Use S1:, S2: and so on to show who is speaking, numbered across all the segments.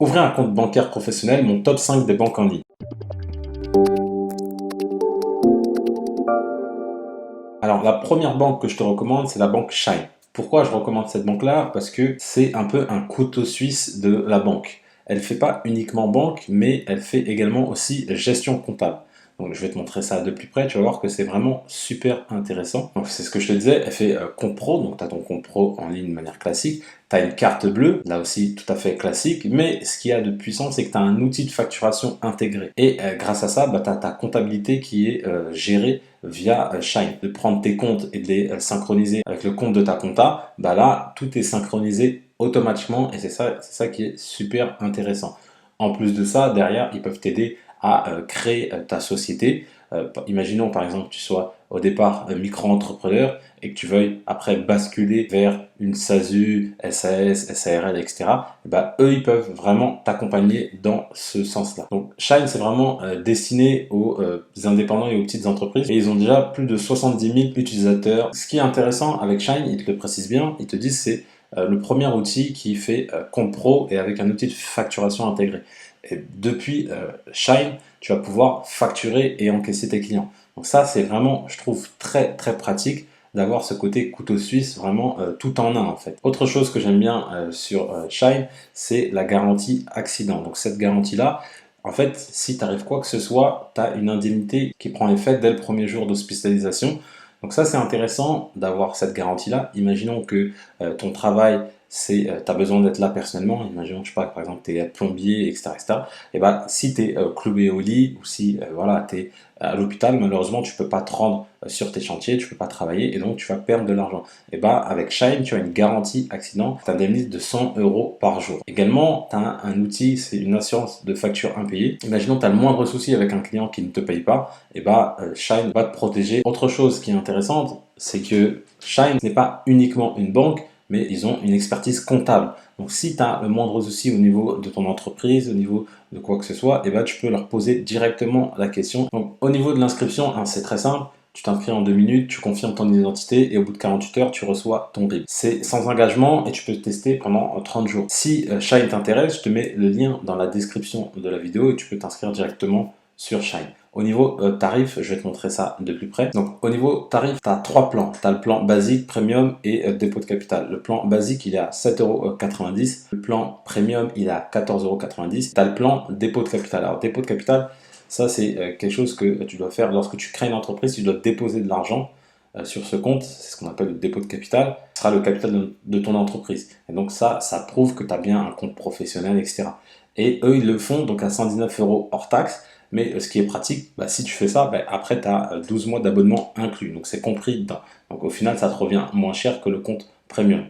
S1: Ouvrir un compte bancaire professionnel, mon top 5 des banques en ligne. Alors, la première banque que je te recommande, c'est la banque Shine. Pourquoi je recommande cette banque-là? Parce que c'est un peu un couteau suisse de la banque. Elle ne fait pas uniquement banque, mais elle fait également aussi gestion comptable. Donc, je vais te montrer ça de plus près, tu vas voir que c'est vraiment super intéressant. Donc, c'est ce que je te disais, elle fait compte pro, donc tu as ton compte pro en ligne de manière classique. Tu as une carte bleue, là aussi tout à fait classique, mais ce qu'il y a de puissant, c'est que tu as un outil de facturation intégré. Et grâce à ça, tu as ta comptabilité qui est gérée via Shine. De prendre tes comptes et de les synchroniser avec le compte de ta compta, là, tout est synchronisé automatiquement et c'est ça qui est super intéressant. En plus de ça, derrière, ils peuvent t'aider à créer ta société. Imaginons par exemple que tu sois au départ micro-entrepreneur et que tu veuilles après basculer vers une SASU, SAS, SARL, etc. Eux, ils peuvent vraiment t'accompagner dans ce sens-là. Donc Shine, c'est vraiment destiné aux indépendants et aux petites entreprises. Et ils ont déjà plus de 70 000 utilisateurs. Ce qui est intéressant avec Shine, ils te le précisent bien, ils te disent c'est le premier outil qui fait compte pro et avec un outil de facturation intégré. Et depuis Shine, tu vas pouvoir facturer et encaisser tes clients. Donc ça, c'est vraiment, je trouve, très très pratique d'avoir ce côté couteau suisse vraiment tout en un en fait. Autre chose que j'aime bien sur Shine, c'est la garantie accident. Donc cette garantie-là, en fait, si tu arrives quoi que ce soit, tu as une indemnité qui prend effet dès le premier jour d'hospitalisation. Donc ça, c'est intéressant d'avoir cette garantie-là. Imaginons que ton travail, c'est, tu as besoin d'être là personnellement. Imaginons, je sais pas, par exemple, tu es plombier, etc. Et si tu es cloué au lit ou si voilà, tu es à l'hôpital, malheureusement, tu peux pas te rendre sur tes chantiers, tu peux pas travailler et donc tu vas perdre de l'argent. Avec Shine, tu as une garantie accident qui t'indemnise de 100 € par jour. Également, tu as un outil, c'est une assurance de facture impayée. Imaginons que tu as le moindre souci avec un client qui ne te paye pas, Shine va te protéger. Autre chose qui est intéressante, c'est que Shine n'est pas uniquement une banque, mais ils ont une expertise comptable. Donc si tu as le moindre souci au niveau de ton entreprise, au niveau de quoi que ce soit, tu peux leur poser directement la question. Donc au niveau de l'inscription, c'est très simple. Tu t'inscris en 2 minutes, tu confirmes ton identité et au bout de 48 heures, tu reçois ton RIB. C'est sans engagement et tu peux tester pendant 30 jours. Si Shine t'intéresse, je te mets le lien dans la description de la vidéo et tu peux t'inscrire directement sur Shine. Au niveau tarif, je vais te montrer ça de plus près. Donc au niveau tarif, tu as 3 plans. Tu as le plan basique, premium et dépôt de capital. Le plan basique, il est à 7,90 €. Le plan premium, il est à 14,90 €. Tu as le plan dépôt de capital. Alors dépôt de capital, ça c'est quelque chose que tu dois faire lorsque tu crées une entreprise, tu dois déposer de l'argent sur ce compte, c'est ce qu'on appelle le dépôt de capital, ce sera le capital de ton entreprise. Et donc ça prouve que tu as bien un compte professionnel, etc. Et eux, ils le font donc à 119 € hors taxe. Mais ce qui est pratique, si tu fais ça, après tu as 12 mois d'abonnement inclus. Donc c'est compris dedans. Donc au final, ça te revient moins cher que le compte premium.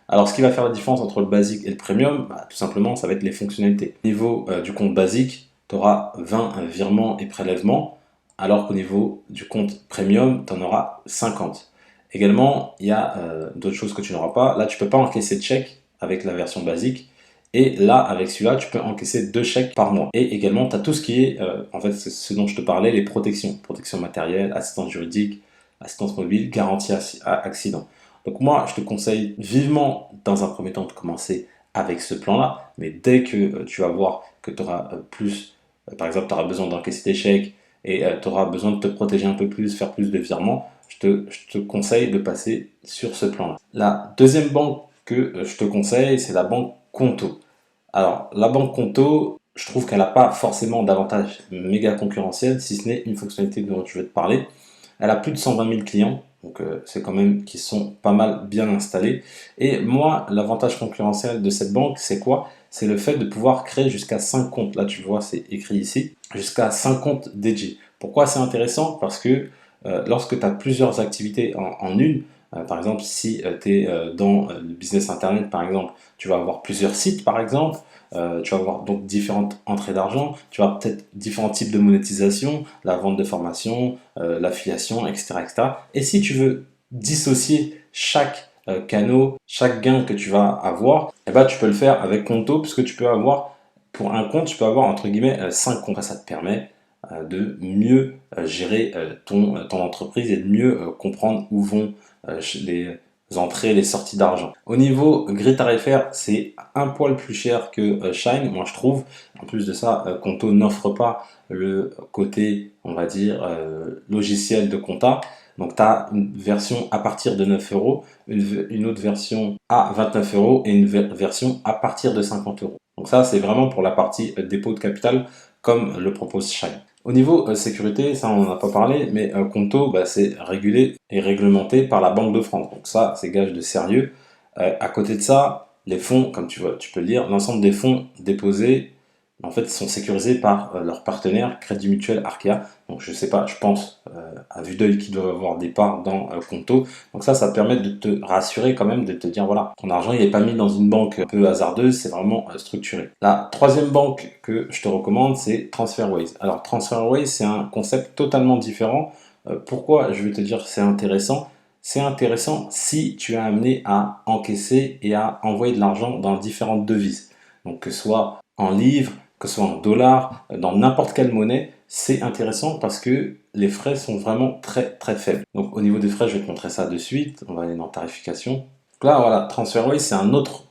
S1: Alors ce qui va faire la différence entre le basique et le premium, tout simplement, ça va être les fonctionnalités. Au niveau du compte basique, tu auras 20 virements et prélèvements, alors qu'au niveau du compte premium, tu en auras 50. Également, il y a d'autres choses que tu n'auras pas. Là, tu ne peux pas encaisser de chèque avec la version basique. Et là, avec celui-là, tu peux encaisser 2 chèques par mois. Et également, tu as tout ce qui est, en fait, c'est ce dont je te parlais, les protections. Protection matérielle, assistance juridique, assistance mobile, garantie accident. Donc moi, je te conseille vivement, dans un premier temps, de commencer avec ce plan-là. Mais dès que tu vas voir que tu auras plus, par exemple, tu auras besoin d'encaisser tes chèques et tu auras besoin de te protéger un peu plus, faire plus de virements, je te conseille de passer sur ce plan-là. La deuxième banque que je te conseille, c'est la banque Conto. Alors, la banque Conto, je trouve qu'elle n'a pas forcément d'avantage méga concurrentiel, si ce n'est une fonctionnalité dont je vais te parler. Elle a plus de 120 000 clients, donc c'est quand même qui sont pas mal bien installés. Et moi, l'avantage concurrentiel de cette banque, c'est quoi? C'est le fait de pouvoir créer jusqu'à 5 comptes. Là, tu vois, c'est écrit ici, jusqu'à 5 comptes dédiés. Pourquoi c'est intéressant? Parce que lorsque tu as plusieurs activités en une, par exemple, si tu es dans le business internet, par exemple, tu vas avoir plusieurs sites, par exemple, tu vas avoir donc différentes entrées d'argent, tu vas peut-être différents types de monétisation, la vente de formation, l'affiliation, etc., etc. Et si tu veux dissocier chaque canal, chaque gain que tu vas avoir, tu peux le faire avec Conto, puisque tu peux avoir, pour un compte, tu peux avoir entre guillemets 5 comptes. Ça te permet de mieux gérer ton entreprise et de mieux comprendre où vont entrées et les sorties d'argent. Au niveau grille tarifaire, c'est un poil plus cher que Shine, moi je trouve. En plus de ça, Conto n'offre pas le côté, on va dire, logiciel de compta. Donc tu as une version à partir de 9 euros, une autre version à 29 euros et une version à partir de 50 euros. Donc ça, c'est vraiment pour la partie dépôt de capital, comme le propose Shine. Au niveau sécurité, ça on n'en a pas parlé, mais Conto, bah, c'est régulé et réglementé par la Banque de France. Donc ça, c'est gage de sérieux. À côté de ça, les fonds, comme tu vois, tu peux le lire, l'ensemble des fonds déposés, en fait, sont sécurisés par leur partenaire Crédit Mutuel Arkea. Donc je sais pas, je pense à vue d'œil qu'ils doivent avoir des parts dans Conto. Donc ça te permet de te rassurer quand même, de te dire voilà, ton argent il n'est pas mis dans une banque un peu hasardeuse, c'est vraiment structuré. La troisième banque que je te recommande, c'est TransferWise. Alors TransferWise, c'est un concept totalement différent. Pourquoi je vais te dire que c'est intéressant? C'est intéressant si tu es amené à encaisser et à envoyer de l'argent dans différentes devises. Donc que ce soit en livres, que ce soit en dollars, dans n'importe quelle monnaie, c'est intéressant parce que les frais sont vraiment très faibles. Donc au niveau des frais, je vais te montrer ça de suite. On va aller dans tarification. Donc là, voilà, TransferWise, c'est un autre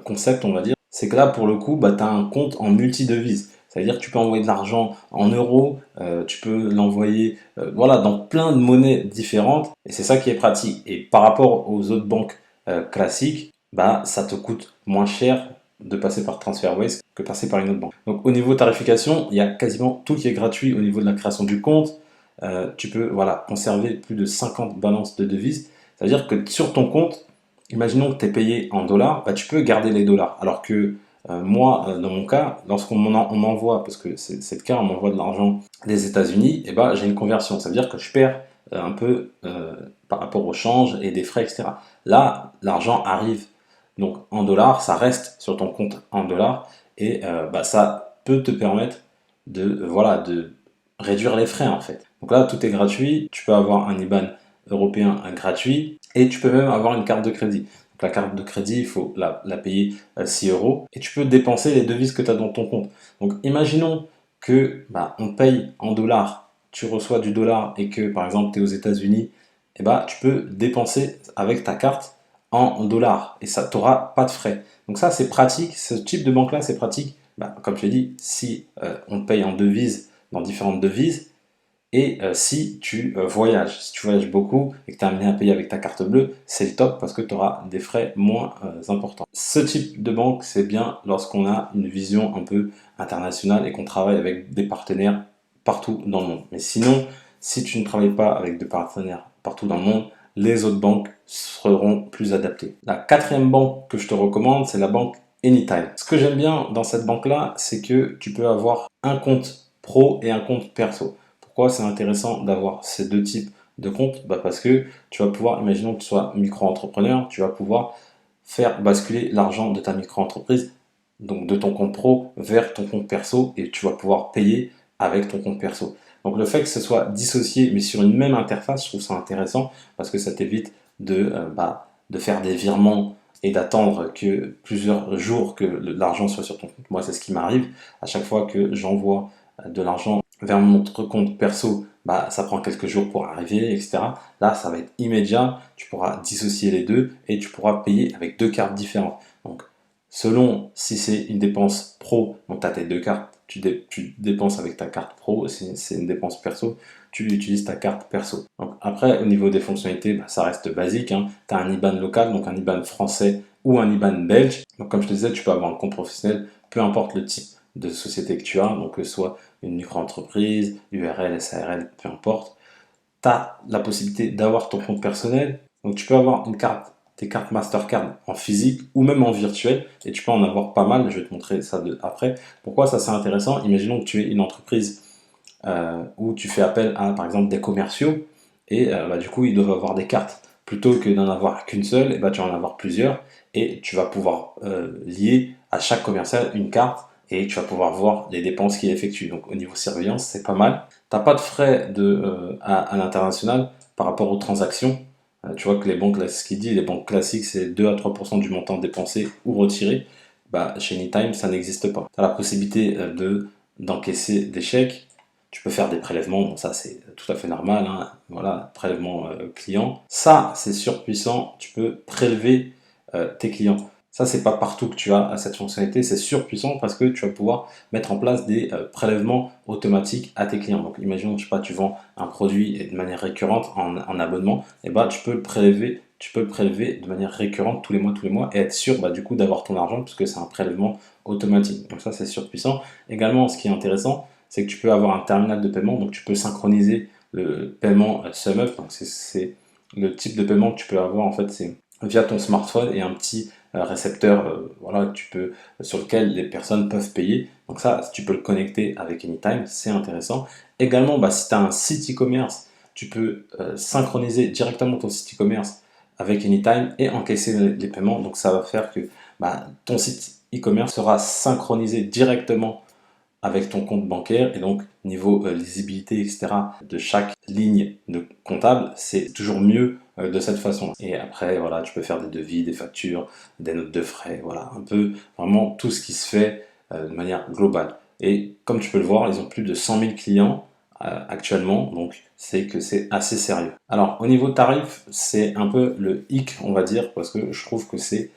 S1: concept, on va dire. C'est que là, pour le coup, bah, tu as un compte en multi-devises. C'est-à-dire que tu peux envoyer de l'argent en euros, tu peux l'envoyer voilà, dans plein de monnaies différentes. Et c'est ça qui est pratique. Et par rapport aux autres banques classiques, bah, ça te coûte moins cher de passer par TransferWise que passer par une autre banque. Donc au niveau tarification, il y a quasiment tout qui est gratuit au niveau de la création du compte. Tu peux voilà, conserver plus de 50 balances de devises. C'est-à-dire que sur ton compte, imaginons que tu es payé en dollars, bah, tu peux garder les dollars. Alors que moi, dans mon cas, lorsqu'on m'envoie, parce que c'est le cas, on m'envoie de l'argent des États-Unis, et bah, j'ai une conversion. Ça veut dire que je perds un peu par rapport au change et des frais, etc. Là, l'argent arrive donc en dollars, ça reste sur ton compte en dollars et bah, ça peut te permettre de, voilà, de réduire les frais en fait. Donc là, tout est gratuit, tu peux avoir un IBAN européen gratuit et tu peux même avoir une carte de crédit. Donc la carte de crédit, il faut la payer 6 euros et tu peux dépenser les devises que tu as dans ton compte. Donc imaginons que bah, on paye en dollars, tu reçois du dollar et que par exemple tu es aux États-Unis, et bah, tu peux dépenser avec ta carte en dollars et ça t'aura pas de frais. Donc ça c'est pratique, ce type de banque là c'est pratique. Bah, comme je l'ai dit, si on te paye en devises dans différentes devises et si tu voyages, si tu voyages beaucoup et que tu es amené à payer avec ta carte bleue, c'est le top parce que tu auras des frais moins importants. Ce type de banque c'est bien lorsqu'on a une vision un peu internationale et qu'on travaille avec des partenaires partout dans le monde. Mais sinon, si tu ne travailles pas avec des partenaires partout dans le monde, les autres banques seront plus adaptées. La quatrième banque que je te recommande, c'est la banque Anytime. Ce que j'aime bien dans cette banque-là, c'est que tu peux avoir un compte pro et un compte perso. Pourquoi c'est intéressant d'avoir ces deux types de comptes? Bah parce que tu vas pouvoir, imaginons que tu sois micro-entrepreneur, tu vas pouvoir faire basculer l'argent de ta micro-entreprise, donc de ton compte pro vers ton compte perso et tu vas pouvoir payer avec ton compte perso. Donc le fait que ce soit dissocié mais sur une même interface, je trouve ça intéressant parce que ça t'évite de faire des virements et d'attendre que plusieurs jours que l'argent soit sur ton compte. Moi, c'est ce qui m'arrive. À chaque fois que j'envoie de l'argent vers mon autre compte perso, bah, ça prend quelques jours pour arriver, etc. Là, ça va être immédiat. Tu pourras dissocier les deux et tu pourras payer avec deux cartes différentes. Donc, selon si c'est une dépense pro, donc tu as tes deux cartes, tu dépenses avec ta carte pro. Si c'est une dépense perso, tu utilises ta carte perso. Donc après, au niveau des fonctionnalités, bah, ça reste basique. Hein. Tu as un IBAN local, donc un IBAN français ou un IBAN belge. Donc comme je te disais, tu peux avoir un compte professionnel, peu importe le type de société que tu as, donc que ce soit une micro-entreprise, URL, SARL, peu importe. Tu as la possibilité d'avoir ton compte personnel. Donc tu peux avoir une carte, tes cartes Mastercard en physique ou même en virtuel, et tu peux en avoir pas mal. Je vais te montrer ça après. Pourquoi ça c'est intéressant? Imaginons que tu es une entreprise où tu fais appel à, par exemple, des commerciaux, et bah, du coup, ils doivent avoir des cartes. Plutôt que d'en avoir qu'une seule, et bah, tu vas en avoir plusieurs, et tu vas pouvoir lier à chaque commercial une carte, et tu vas pouvoir voir les dépenses qu'il effectue. Donc au niveau surveillance, c'est pas mal. Tu n'as pas de frais à l'international par rapport aux transactions. Tu vois que les banques, là, ce qu'il dit, les banques classiques, c'est 2 à 3% du montant dépensé ou retiré. Bah, chez Anytime, ça n'existe pas. Tu as la possibilité d'encaisser des chèques, Tu peux faire des prélèvements, bon ça c'est tout à fait normal, hein. Voilà, prélèvement client. Ça c'est surpuissant, tu peux prélever tes clients. Ça c'est pas partout que tu as cette fonctionnalité, c'est surpuissant parce que tu vas pouvoir mettre en place des prélèvements automatiques à tes clients. Donc imaginons, je sais pas, tu vends un produit de manière récurrente en abonnement, et bah tu peux le prélever. Tu peux le prélever de manière récurrente tous les mois et être sûr du coup d'avoir ton argent puisque c'est un prélèvement automatique. Donc ça c'est surpuissant. Également, ce qui est intéressant, c'est que tu peux avoir un terminal de paiement, donc tu peux synchroniser le paiement SumUp. Donc c'est le type de paiement que tu peux avoir en fait, c'est via ton smartphone et un petit récepteur voilà, sur lequel les personnes peuvent payer. Donc ça, tu peux le connecter avec Anytime, c'est intéressant. Également, si tu as un site e-commerce, tu peux synchroniser directement ton site e-commerce avec Anytime et encaisser les paiements. Donc ça va faire que ton site e-commerce sera synchronisé directement avec ton compte bancaire et donc niveau lisibilité etc de chaque ligne de comptable, c'est toujours mieux de cette façon. Et après voilà, tu peux faire des devis, des factures, des notes de frais, voilà, un peu vraiment tout ce qui se fait de manière globale. Et comme tu peux le voir, ils ont plus de 100 000 clients actuellement, donc c'est que c'est assez sérieux. Alors au niveau tarif, c'est un peu le hic on va dire, parce que je trouve que c'est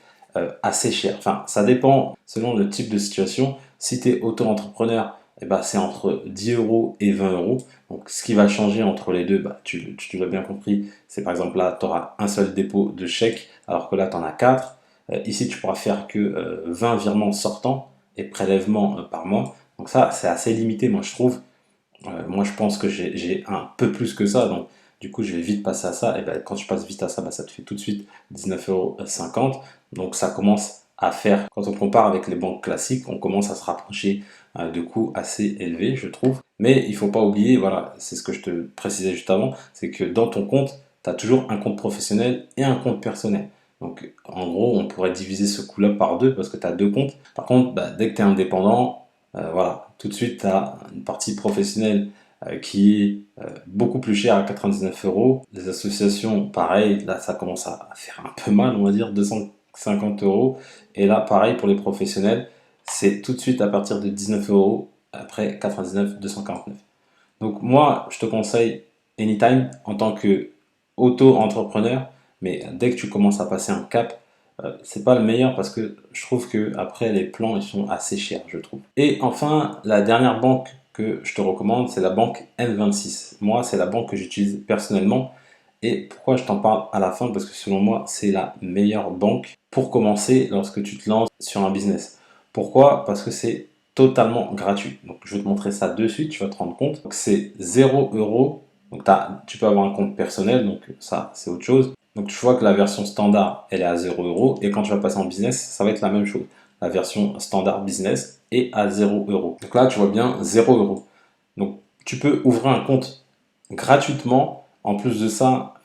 S1: assez cher. Enfin, ça dépend selon le type de situation. Si tu es auto-entrepreneur, c'est entre 10 euros et 20 euros. Donc, ce qui va changer entre les deux, tu l'as bien compris, c'est par exemple là, tu auras un seul dépôt de chèque, alors que là, tu en as 4. Ici, tu pourras faire que 20 virements sortants et prélèvements par mois. Donc ça, c'est assez limité, moi, je trouve. Moi, je pense que j'ai un peu plus que ça. Donc, du coup, je vais vite passer à ça. Et quand tu passes vite à ça, ça te fait tout de suite 19,50 €. Donc, ça commence à faire, quand on compare avec les banques classiques, on commence à se rapprocher de coûts assez élevés, je trouve. Mais il ne faut pas oublier, voilà, c'est ce que je te précisais juste avant, c'est que dans ton compte, tu as toujours un compte professionnel et un compte personnel. Donc, en gros, on pourrait diviser ce coût-là par deux parce que tu as deux comptes. Par contre, dès que tu es indépendant, voilà, tout de suite, tu as une partie professionnelle qui est beaucoup plus chère à 99 €. Les associations, pareil, là, ça commence à faire un peu mal, on va dire, 250 €. Et là, pareil, pour les professionnels, c'est tout de suite à partir de 19 €, après 99, 249. Donc moi, je te conseille Anytime en tant que auto-entrepreneur, mais dès que tu commences à passer un cap, c'est pas le meilleur parce que je trouve que après les plans ils sont assez chers, je trouve. Et enfin, la dernière banque que je te recommande, c'est la banque N26. Moi, c'est la banque que j'utilise personnellement. Et pourquoi je t'en parle à la fin? Parce que selon moi, c'est la meilleure banque pour commencer lorsque tu te lances sur un business. Pourquoi? Parce que c'est totalement gratuit. Donc je vais te montrer ça de suite, tu vas te rendre compte. Donc c'est 0 €. Donc tu peux avoir un compte personnel, donc ça c'est autre chose. Donc tu vois que la version standard, elle est à 0 € et quand tu vas passer en business, ça va être la même chose. La version standard business est à 0 €. Donc là, tu vois bien 0 €. Donc tu peux ouvrir un compte gratuitement. En plus de ça,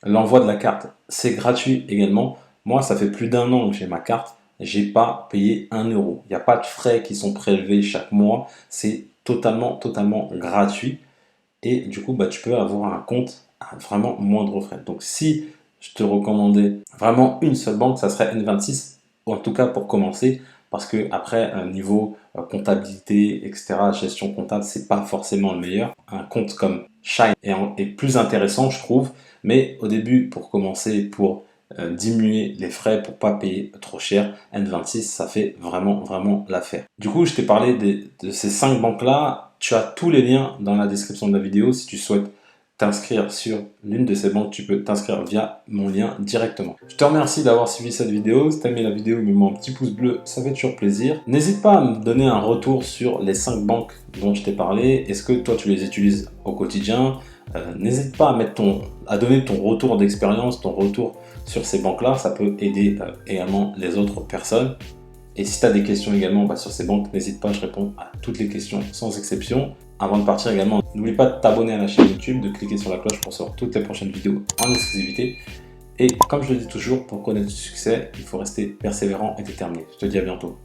S1: l'envoi de la carte, c'est gratuit également. Moi, ça fait plus d'1 an que j'ai ma carte. J'ai pas payé 1 €. Il n'y a pas de frais qui sont prélevés chaque mois. C'est totalement gratuit. Et du coup, tu peux avoir un compte à vraiment moindre frais. Donc si je te recommandais vraiment une seule banque, ça serait N26, en tout cas pour commencer, parce que après, niveau comptabilité, etc., gestion comptable, c'est pas forcément le meilleur. Un compte comme Shine est plus intéressant, je trouve, mais au début, pour commencer, pour diminuer les frais, pour pas payer trop cher, N26, ça fait vraiment l'affaire. Du coup, je t'ai parlé de ces 5 banques-là. Tu as tous les liens dans la description de la vidéo. Si tu souhaites t'inscrire sur l'une de ces banques, tu peux t'inscrire via mon lien directement. Je te remercie d'avoir suivi cette vidéo. Si tu as aimé la vidéo, mets-moi un petit pouce bleu, ça fait toujours plaisir. N'hésite pas à me donner un retour sur les 5 banques dont je t'ai parlé. Est-ce que toi, tu les utilises au quotidien? N'hésite pas à donner ton retour d'expérience, ton retour sur ces banques-là. Ça peut aider également les autres personnes. Et si tu as des questions également sur ces banques, n'hésite pas, je réponds à toutes les questions sans exception. Avant de partir également, n'oublie pas de t'abonner à la chaîne YouTube, de cliquer sur la cloche pour recevoir toutes les prochaines vidéos en exclusivité. Et comme je le dis toujours, pour connaître du succès, il faut rester persévérant et déterminé. Je te dis à bientôt.